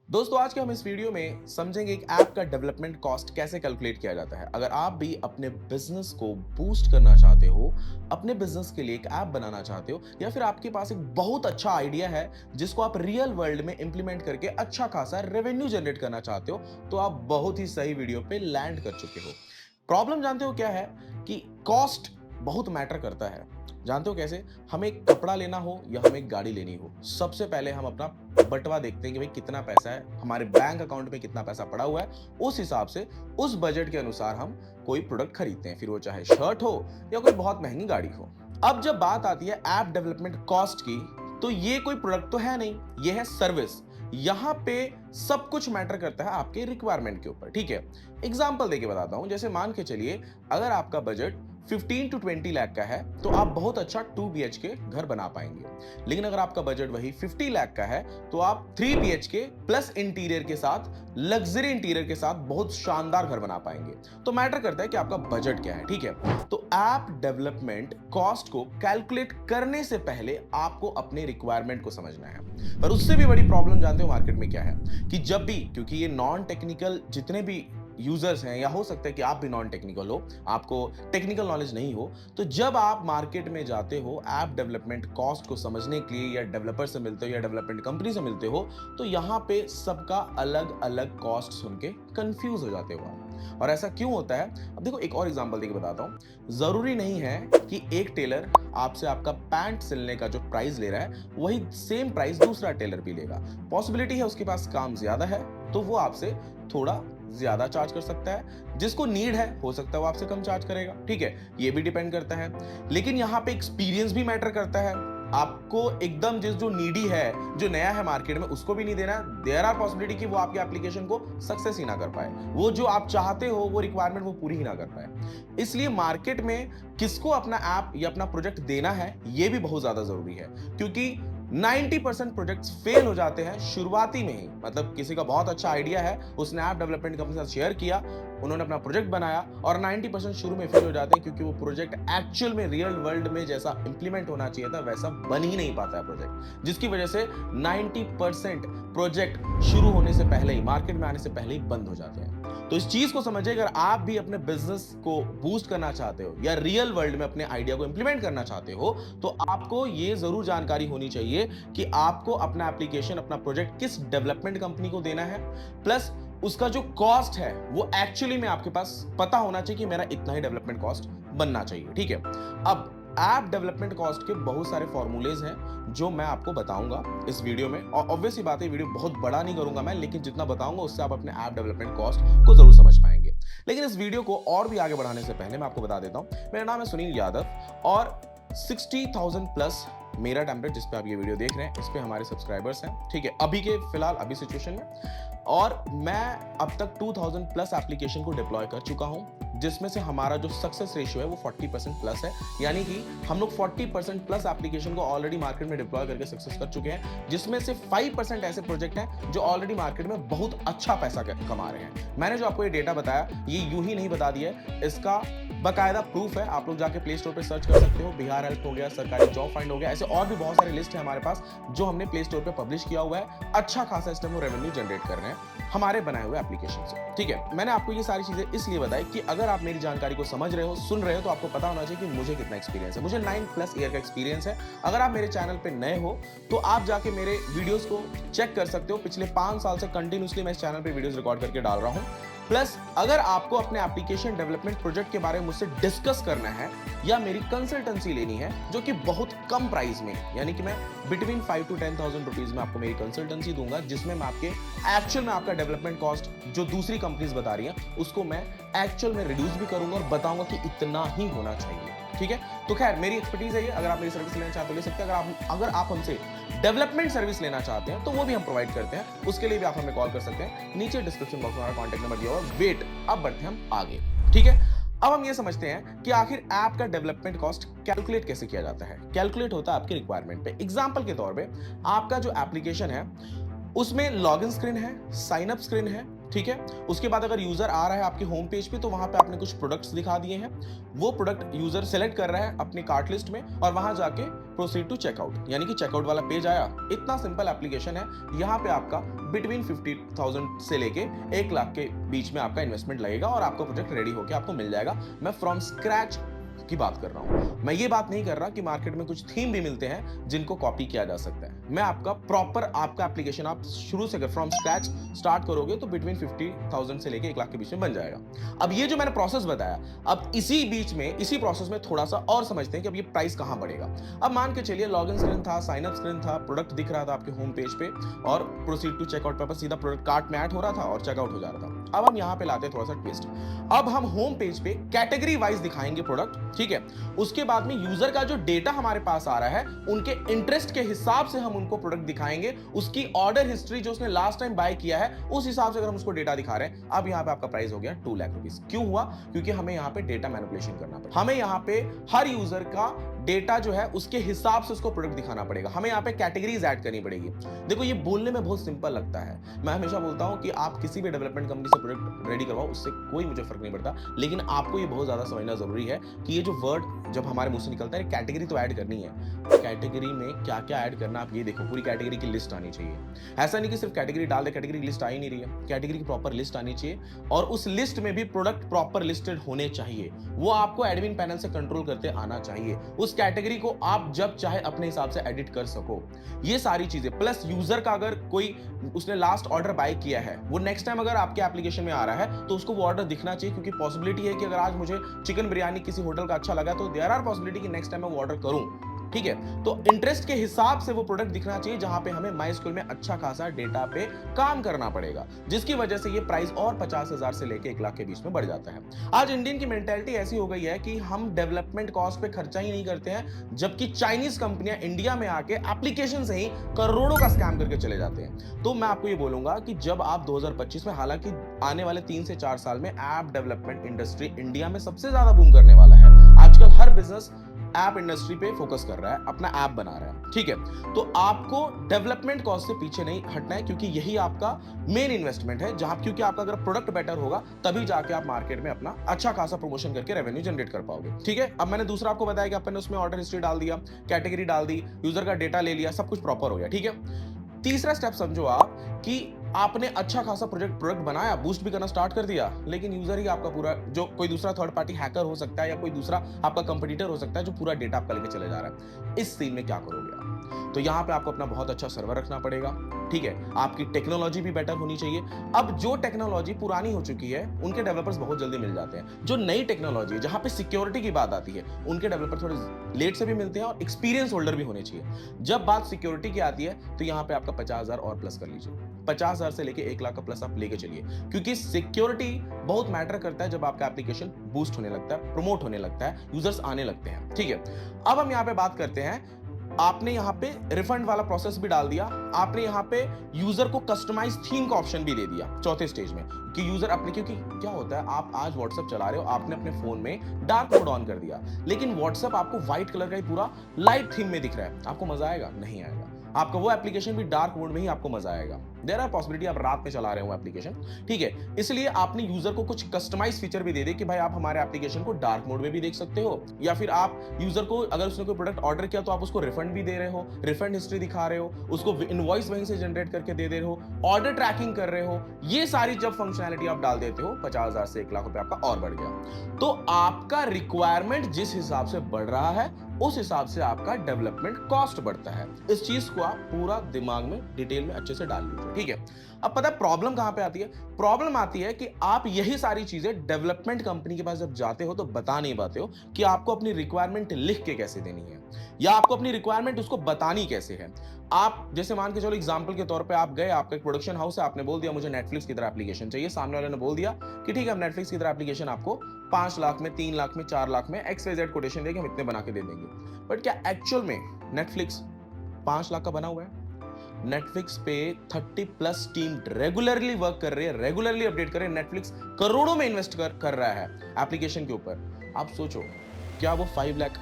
दोस्तों आज के हम इस वीडियो में समझेंगे एक ऐप का डेवलपमेंट कॉस्ट कैसे कैलकुलेट किया जाता है। अगर आप भी अपने बिजनेस को बूस्ट करना चाहते हो, अपने बिजनेस के लिए एक ऐप बनाना चाहते हो, या फिर आपके पास एक बहुत अच्छा आइडिया है जिसको आप रियल वर्ल्ड में इंप्लीमेंट करके अच्छा खासा रेवेन्यू जनरेट करना चाहते हो, तो आप बहुत ही सही वीडियो पे लैंड कर चुके हो। प्रॉब्लम जानते हो क्या है कि कॉस्ट बहुत मैटर करता है। जानते हो कैसे? हमें एक कपड़ा लेना हो या हमें एक गाड़ी लेनी हो, सबसे पहले हम अपना बटवा देखते हैं कि भाई कितना पैसा है, हमारे बैंक अकाउंट में कितना पैसा पड़ा हुआ है। उस हिसाब से उस बजट के अनुसार हम कोई प्रोडक्ट खरीदते हैं, फिर वो चाहे शर्ट हो या कोई बहुत महंगी गाड़ी हो। अब जब बात आती है ऐप डेवलपमेंट कॉस्ट की, तो ये कोई प्रोडक्ट तो है नहीं, ये है सर्विस। यहां पे सब कुछ मैटर करता है आपके रिक्वायरमेंट के ऊपर। ठीक है, एग्जांपल देके बताता हूं। जैसे मान के चलिए, अगर आपका बजट 15 टू 20 लाख का है तो आप बहुत अच्छा 2 BHK घर बना पाएंगे। लेकिन अगर आपका बजट वही 50 लाख का है तो आप 3 BHK प्लस इंटीरियर के साथ, लग्जरी इंटीरियर के साथ बहुत शानदार घर बना पाएंगे। तो मैटर करता है कि आपका बजट क्या है। ठीक है, तो ऐप डेवलपमेंट कॉस्ट को कैलकुलेट करने से पहले आपको अपने रिक्वायरमेंट को समझना है। पर उससे भी बड़ी प्रॉब्लम जानते हो मार्केट में क्या है कि जब भी, क्योंकि ये नॉन टेक्निकल जितने भी यूजर्स हैं, या हो सकता है कि आप भी नॉन टेक्निकल हो, आपको टेक्निकल नॉलेज नहीं हो, तो जब आप मार्केट में जाते हो ऐप डेवलपमेंट कॉस्ट को समझने के लिए, या डेवलपर से मिलते हो या डेवलपमेंट कंपनी से मिलते हो, तो यहां पे सबका अलग अलग कॉस्ट सुन के कंफ्यूज हो जाते हो आप। और ऐसा क्यों होता है? अब देखो, एक और एग्जांपल देके बताता हूं। जरूरी नहीं है कि एक टेलर आपसे आपका पैंट सिलने का जो प्राइस ले रहा है वही सेम प्राइस दूसरा टेलर भी लेगा। पॉसिबिलिटी है उसके पास काम ज्यादा है तो वो आपसे थोड़ा ज्यादा चार्ज कर सकता है, जिसको नीड है हो सकता है वो आपसे कम चार्ज करेगा। ठीक है, ये भी डिपेंड करता है। लेकिन यहां पे एक्सपीरियंस भी मैटर करता है। आपको एकदम जो नीडी है, जो नया है मार्केट में, उसको भी नहीं देना। देयर आर पॉसिबिलिटी कि वो आपके एप्लीकेशन को सक्सेस ही ना कर पाए, वो जो आप चाहते हो वो रिक्वायरमेंट वो पूरी ही ना कर पाए। इसलिए मार्केट में किसको अपना ऐप या अपना प्रोजेक्ट देना है ये भी बहुत ज्यादा जरूरी है, क्योंकि 90% प्रोजेक्ट्स फेल हो जाते हैं शुरुआती में ही। मतलब किसी का बहुत अच्छा आइडिया है, उसने ऐप डेवलपमेंट कंपनी के साथ शेयर किया, उन्होंने अपना प्रोजेक्ट बनाया, और 90% शुरू में फेल हो जाते हैं क्योंकि वो प्रोजेक्ट एक्चुअल में रियल वर्ल्ड में जैसा इंप्लीमेंट होना चाहिए था वैसा बन ही नहीं पाता है प्रोजेक्ट, जिसकी वजह से 90% प्रोजेक्ट शुरू होने से पहले ही, मार्केट में आने से पहले ही बंद हो जाते हैं। तो इस चीज को समझिए, अगर आप भी अपने बिजनेस को बूस्ट करना चाहते हो या रियल वर्ल्ड में अपने आइडिया को इंप्लीमेंट करना चाहते हो, तो आपको ये जरूर जानकारी होनी चाहिए कि आपको अपना एप्लीकेशन, अपना प्रोजेक्ट किस डेवलपमेंट कंपनी को देना है, प्लस उसका जो कॉस्ट है वो एक्चुअली में आपके पास पता होना चाहिए कि मेरा इतना ही डेवलपमेंट कॉस्ट बनना चाहिए। ठीक है, अब ऐप डेवलपमेंट कॉस्ट के बहुत सारे फॉर्मूलेज हैं जो मैं आपको बताऊंगा इस वीडियो में। और ऑब्वियसली बात है, वीडियो बहुत बड़ा नहीं करूंगा मैं, लेकिन जितना बताऊंगा उससे आप अपने ऐप डेवलपमेंट कॉस्ट को जरूर समझ पाएंगे। लेकिन इस वीडियो को और भी आगे बढ़ाने से पहले मैं आपको बता देता हूं, मेरा नाम है सुनील यादव, और 60,000 प्लस मेरा टेम्पलेट जिस पे आप ये वीडियो देख रहे हैं, इस पे हमारे सब्सक्राइबर्स हैं। ठीक है, अभी के फिलहाल अभी सिचुएशन में, और मैं अब तक 2000 प्लस एप्लीकेशन को डिप्लॉय कर चुका हूं, जिसमें से हमारा जो सक्सेस रेशियो है वो 40% प्लस है। यानी कि हम लोग 40% प्लस एप्लीकेशन को ऑलरेडी मार्केट में डिप्लॉय करके सक्सेस कर चुके हैं, जिसमें से 5% ऐसे प्रोजेक्ट हैं जो ऑलरेडी मार्केट में बहुत अच्छा पैसा कमा रहे हैं। मैंने जो आपको ये डेटा बताया ये यूं ही नहीं बता दिया है, इसका बकायदा प्रूफ है। आप लोग जाके प्ले स्टोर पे सर्च कर सकते हो, बिहार हेल्प हो गया, सरकारी जॉब फाइंड हो गया, ऐसे और भी बहुत सारे लिस्ट है हमारे पास जो हमने प्ले स्टोर पे पब्लिश किया हुआ है। अच्छा खासा इस टाइम वो रेवेन्यू जनरेट कर रहे हैं हमारे बनाए हुए एप्लीकेशन से। ठीक है, मैंने आपको ये सारी चीजें इसलिए बताई कि अगर आप मेरी जानकारी को समझ रहे हो, सुन रहे हो, तो आपको पता होना चाहिए कि मुझे कितना एक्सपीरियंस है। मुझे 9+ ईयर का एक्सपीरियंस है। अगर आप मेरे चैनल पे नए हो तो आप जाके मेरे वीडियोस को चेक कर सकते हो। पिछले 5 साल से कंटिन्यूसली मैं इस चैनल पे वीडियोस रिकॉर्ड करके डाल रहा हूं। प्लस अगर आपको अपने एप्लीकेशन डेवलपमेंट प्रोजेक्ट के बारे में मुझसे डिस्कस करना है या मेरी कंसल्टेंसी लेनी है, जो कि बहुत कम प्राइस में, यानी कि मैं बिटवीन 5 to 10,000 रुपीज में आपको मेरी कंसल्टेंसी दूंगा, जिसमें मैं आपके एक्चुअल में आपका डेवलपमेंट कॉस्ट जो दूसरी कंपनीज बता रही हैं उसको मैं एक्चुअल में रिड्यूस भी करूंगा और बताऊंगा कि इतना ही होना चाहिए। ठीक है, तो खैर मेरी एक्सपर्टीज है ये। अगर आप मेरी सर्विस लेना चाहते हो ले सकते हैं। अगर आप हमसे डेवलपमेंट सर्विस लेना चाहते हैं तो वो भी हम प्रोवाइड करते हैं, उसके लिए भी आप हमें कॉल कर सकते हैं। नीचे डिस्क्रिप्शन बॉक्स में हमारा कॉन्टैक्ट नंबर दिया हुआ है। वेट, अब बढ़ते हैं हम आगे। ठीक है, अब हम ये समझते हैं कि आखिर ऐप का डेवलपमेंट कॉस्ट कैलकुलेट कैसे किया जाता है। कैलकुलेट होता है आपकी रिक्वायरमेंट पे। एग्जांपल के तौर पे आपका जो एप्लीकेशन है उसमें लॉगिन स्क्रीन है, साइन अप स्क्रीन है, ठीक है। उसके बाद अगर यूजर आ रहा है आपके होम पेज पे तो वहां पे आपने कुछ प्रोडक्ट्स दिखा दिए हैं, वो प्रोडक्ट यूजर सेलेक्ट कर रहा है अपनी कार्ट लिस्ट में और वहां जाके प्रोसीड टू चेकआउट, यानी कि चेकआउट वाला पेज आया। इतना सिंपल एप्लीकेशन है। यहाँ पे आपका बिटवीन 50,000 से लेके 1 लाख के बीच में आपका इन्वेस्टमेंट लगेगा और आपका प्रोजेक्ट रेडी होकर आपको मिल जाएगा। मैं फ्रॉम स्क्रैच की बात कर रहा हूं, मैं ये बात नहीं कर रहा कि मार्केट में कुछ थीम भी मिलते हैं जिनको कॉपी किया जा सकता है। मैं आपका प्रॉपर आपका एप्लीकेशन आप शुरू से फ्रॉम स्क्रैच स्टार्ट करोगे तो बिटवीन 50,000 से लेके 1 लाख के बीच में बन जाएगा। अब ये जो मैंने प्रोसेस बताया, अब इसी बीच में इसी प्रोसेस में थोड़ा सा और समझते हैं कि अब ये प्राइस कहां बढ़ेगा। अब मान के चलिए लॉगिन स्क्रीन था, साइन अप स्क्रीन था, प्रोडक्ट दिख रहा था आपके होम पेज पे और प्रोसीड टू चेकआउट पे सीधा प्रोडक्ट कार्ट में ऐड हो रहा था और चेकआउट हो जा रहा था। अब हम यहां पे लाते हैं थोड़ा सा ट्विस्ट। अब हम होम पेज पे कैटेगरी वाइज दिखाएंगे प्रोडक्ट, ठीक है। उसके बाद में यूजर का जो डेटा हमारे पास आ रहा है, उनके इंटरेस्ट के हिसाब से हम उनको प्रोडक्ट दिखाएंगे। उसकी ऑर्डर हिस्ट्री जो उसने लास्ट टाइम बाय किया है उस हिसाब से अगर हम उसको डेटा दिखा रहे हैं। अब यहां पे आपका प्राइस हो गया 2 लाख रुपीस। क्यों हुआ? क्योंकि हमें यहां पे डेटा मैनिपुलेशन करना पड़ेगा। हमें यहां पे हर यूजर का डेटा जो है उसके हिसाब से उसको प्रोडक्ट दिखाना पड़ेगा। हमें यहाँ पे कैटेगरीज ऐड करनी पड़ेगी। देखो ये बोलने में बहुत सिंपल लगता है। मैं हमेशा बोलता हूँ कि आप किसी भी डेवलपमेंट कंपनी से प्रोडक्ट रेडी करवाओ, उससे कोई मुझे फर्क नहीं पड़ता, लेकिन आपको ये बहुत ज्यादा समझना जरूरी है कि ये जो वर्ड जब हमारे मुंह से निकलता है कैटेगरी तो ऐड करनी है। कैटेगरी में क्या क्या ऐड करना आप ये देखो, पूरी कैटेगरी की लिस्ट आनी चाहिए। ऐसा नहीं कि सिर्फ कैटेगरी डाल दे, कैटेगरी की लिस्ट आ ही नहीं रही है। कैटेगरी की प्रॉपर लिस्ट आनी चाहिए और उस लिस्ट में भी प्रोडक्ट प्रॉपर लिस्टेड होने चाहिए। वो आपको एडमिन पैनल से कंट्रोल करते आना चाहिए। उस कैटेगरी को आप जब चाहे अपने हिसाब से एडिट कर सको। ये सारी चीजें प्लस यूजर का अगर कोई उसने लास्ट ऑर्डर बाय किया है, वो नेक्स्ट टाइम अगर आपके एप्लीकेशन में आ रहा है तो उसको वो ऑर्डर दिखना चाहिए, क्योंकि पॉसिबिलिटी है कि अगर आज मुझे चिकन बिरयानी किसी होटल का अच्छा लगा तो देयर आर पॉसिबिलिटी कि नेक्स्ट टाइम मैं वो ऑर्डर करूं। ठीक है, तो इंटरेस्ट के हिसाब से वो प्रोडक्ट दिखना चाहिए, जहां पे हमें माई स्कूल में अच्छा खासा डेटा पे काम करना पड़ेगा, जिसकी वजह से ये प्राइस और 50,000 से लेके 1 लाख के बीच में बढ़ जाता है। आज इंडियन की मेंटालिटी ऐसी हो गई है कि हम डेवलपमेंट कॉस्ट पे खर्चा ही नहीं करते हैं, जबकि चाइनीज कंपनियां इंडिया में आके एप्लीकेशन से ही करोड़ों का स्कैम करके चले जाते हैं। तो मैं आपको ये बोलूंगा कि जब आप 2025 में, हालांकि आने वाले 3 से 4 साल में ऐप डेवलपमेंट इंडस्ट्री इंडिया में सबसे ज्यादा बूम करने वाला है। आजकल हर बिजनेस ऐप इंडस्ट्री पे फोकस कर रहा है, अपना ऐप बना रहा है। ठीक है, तो आपको डेवलपमेंट कॉस्ट से पीछे नहीं हटना है, क्योंकि यही आपका मेन इन्वेस्टमेंट है, जहां क्योंकि आपका अगर प्रोडक्ट बेटर होगा तभी जाके आप मार्केट में अपना अच्छा खासा प्रमोशन करके रेवेन्यू जनरेट कर पाओगे। ठीक है, अब मैंने दूसरा आपको बताया कि अपन उसमें ऑर्डर हिस्ट्री डाल दिया, कैटेगरी डाल दी, यूजर का डेटा ले लिया, सब कुछ प्रॉपर हो गया। ठीक है, तीसरा स्टेप समझो आप कि आपने अच्छा खासा प्रोडक्ट बनाया, बूस्ट भी करना स्टार्ट कर दिया, लेकिन यूजर ही आपका पूरा, जो कोई दूसरा थर्ड पार्टी हैकर हो सकता है या कोई दूसरा आपका कंपटीटर हो सकता है जो पूरा डेटा आपका लेके चले जा रहा है। इस सीन में क्या करोगे आप? तो यहां पे आपको अपना बहुत अच्छा सर्वर रखना पड़ेगा। ठीक है, आपकी टेक्नोलॉजी भी बेटर होनी चाहिए। अब जो टेक्नोलॉजी पुरानी हो चुकी है उनके डेवलपर्स बहुत जल्दी मिल जाते हैं। जो नई टेक्नोलॉजी है, जहां पे सिक्योरिटी की बात आती है, उनके डेवलपर थोड़े लेट से भी मिलते हैं और एक्सपीरियंस होल्डर भी होने चाहिए। जब बात सिक्योरिटी की आती है तो यहां पे आपका 50,000 और प्लस कर लीजिए। 50,000 से लेके 1 लाख का प्लस आप लेके चलिए, क्योंकि सिक्योरिटी बहुत मैटर करता है जब आपका एप्लीकेशन बूस्ट होने लगता है, प्रमोट होने लगता है, यूजर्स आने लगते हैं। ठीक है, अब हम यहां पे बात करते हैं, आपने यहां पे रिफंड वाला प्रोसेस भी डाल दिया, आपने यहां पे यूजर को कस्टमाइज थीम का ऑप्शन भी दे दिया चौथे स्टेज में कि यूजर अपने, क्योंकि क्या होता है, आप आज व्हाट्सएप चला रहे हो, आपने अपने फोन में डार्क मोड ऑन कर दिया, लेकिन व्हाट्सएप आपको व्हाइट कलर का ही पूरा लाइट थीम में दिख रहा है, आपको मजा आएगा? नहीं आएगा। आपका वो एप्लीकेशन भी डार्क मोड में ही आपको मजा आएगा। देयर आर पॉसिबिलिटी आप रात में चला रहे हो एप्लीकेशन। ठीक है, इसलिए आपने यूजर को कुछ कस्टमाइज फीचर भी दे दे कि भाई आप हमारे एप्लीकेशन को डार्क मोड में भी देख सकते हो, या फिर आप यूजर को अगर उसने कोई प्रोडक्ट ऑर्डर किया तो आप उसको रिफंड भी दे रहे हो, रिफंड हिस्ट्री दिखा रहे हो, उसको इनवॉइस वहीं से जनरेट करके दे रहे हो, ऑर्डर ट्रैकिंग कर रहे हो। ये सारी जब फंक्शनैलिटी आप डाल देते हो, 50,000 से 1 लाख रुपए आपका और बढ़ गया। तो आपका रिक्वायरमेंट जिस हिसाब से बढ़ रहा है उस हिसाब से आपका डेवलपमेंट कॉस्ट बढ़ता है। इस चीज को आप पूरा दिमाग में डिटेल में अच्छे से डाल लीजिए। ठीक है, अब पता है प्रॉब्लम कहां पे आती है? प्रॉब्लम आती है कि आप यही सारी चीजें डेवलपमेंट कंपनी के पास जब जाते हो तो बता नहीं पाते हो कि आपको अपनी रिक्वायरमेंट लिख के कैसे देनी है, या आपको अपनी रिक्वायरमेंट उसको बतानी कैसे है। आप जैसे मान के चलो एग्जांपल के तौर पे आप गए, आपका एक प्रोडक्शन हाउस है, आपने बोल दिया मुझे नेटफ्लिक्स की तरह एप्लीकेशन चाहिए, सामने वाले ने बोल दिया कि ठीक है हम नेटफ्लिक्स की तरह एप्लीकेशन आपको 5 लाख में, 3 लाख में, 4 लाख में XYZ कोटेशन देके हम इतने बना के दे देंगे। बट क्या एक्चुअल में नेटफ्लिक्स 5 लाख का बना हुआ है? नेटफ्लिक्स पे 30+ टीम रेगुलरली वर्क कर रही है, रेगुलरली अपडेट कर रहे हैं। नेटफ्लिक्स करोड़ों में इन्वेस्ट कर रहा है एप्लीकेशन के ऊपर। आप सोचो क्या वो 5 लाख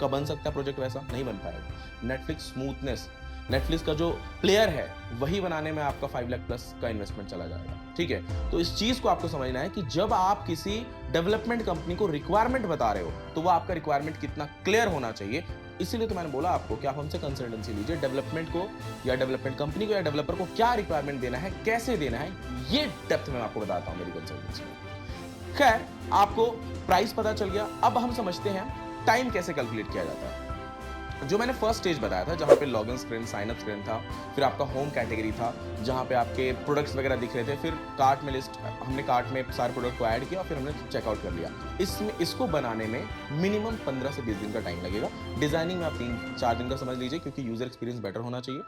का बन सकता है प्रोजेक्ट? वैसा नहीं बन पाएगा। नेटफ्लिक्स स्मूथनेस, नेटफ्लिक्स का जो प्लेयर है वही बनाने में आपका 5 लाख प्लस का इन्वेस्टमेंट चला जाएगा। ठीक है, तो इस चीज को आपको समझना है कि जब आप किसी डेवलपमेंट कंपनी को रिक्वायरमेंट बता रहे हो तो वो आपका रिक्वायरमेंट कितना क्लियर होना चाहिए। इसीलिए तो मैंने बोला आपको कि आप हमसे कंसल्टेंसी लीजिए, डेवलपमेंट को या डेवलपमेंट कंपनी को या डेवलपर को क्या रिक्वायरमेंट देना है, कैसे देना है, ये डेप्थ में आपको बताता हूं मेरी कंसल्टेंसी में। खैर, आपको प्राइस पता चल गया, अब हम समझते हैं टाइम कैसे कैलकुलेट किया जाता है। जो मैंने फर्स्ट स्टेज बताया था, जहां पे login screen, sign up screen था, फिर आपका होम कैटेगरी था जहां पे आपके प्रोडक्ट्स वगैरह दिख रहे थे, फिर कार्ट में लिस्ट, हमने कार्ट में सारे प्रोडक्ट को ऐड किया और फिर हमने चेकआउट कर लिया। इसको बनाने में मिनिमम 15 से 20 दिन का टाइम लगेगा। डिजाइनिंग में आप 3-4 दिन का समझ लीजिए, क्योंकि यूजर एक्सपीरियंस बेटर होना चाहिए।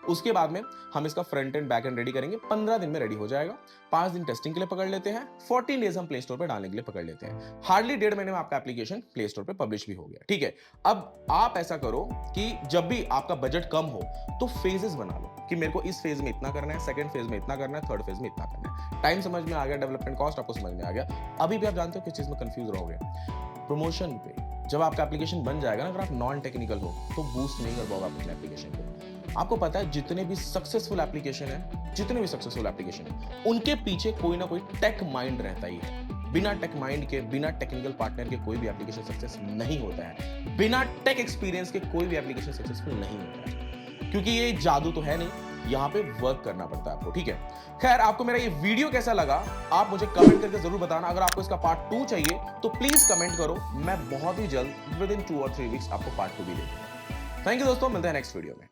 उसके बाद में हम इसका front end back and ready करेंगे, 15 दिन में रेडी हो जाएगा। 5 दिन टेस्टिंग के लिए पकड़ लेते हैं, 14 डेज हम प्ले स्टोर पे डालने के लिए पकड़ लेते हैं। हार्डली 1.5 महीने में आपका एप्लीकेशन प्ले स्टोर पे पब्लिश भी हो गया। ठीक है, अब आप ऐसा करो कि जब भी आपका बजट कम हो तो फेजेस बना लो कि मेरे को इस फेज में इतना करना है, सेकंड फेज में इतना करना है, थर्ड फेज में इतना करना है। टाइम समझ में आ गया, डेवलपमेंट कॉस्ट आपको समझ में आ गया। अभी भी आप जानते हो किस चीज में कंफ्यूज रहोगे, प्रमोशन पे। जब आपका एप्लीकेशन बन जाएगा ना, अगर आप नॉन टेक्निकल हो तो बूस्ट नहीं कर पाओगे आप अपने एप्लीकेशन को। आपको पता है जितने भी सक्सेसफुल एप्लीकेशन है उनके पीछे कोई ना कोई टेक माइंड रहता ही है। बिना टेक माइंड के, बिना टेक्निकल पार्टनर के कोई भी एप्लीकेशन सक्सेस नहीं होता है। बिना टेक एक्सपीरियंस के कोई भी एप्लीकेशन सक्सेसफुल नहीं होता है, क्योंकि ये जादू तो है नहीं, यहाँ पे वर्क करना पड़ता है आपको। ठीक है, खैर, आपको मेरा ये वीडियो कैसा लगा आप मुझे कमेंट करके जरूर बताना। अगर आपको इसका पार्ट 2 चाहिए तो प्लीज कमेंट करो, मैं बहुत ही जल्द विद इन 2 और 3 वीक्स आपको पार्ट 2 भी दे दूंगा। थैंक यू दोस्तों, मिलते हैं नेक्स्ट वीडियो में।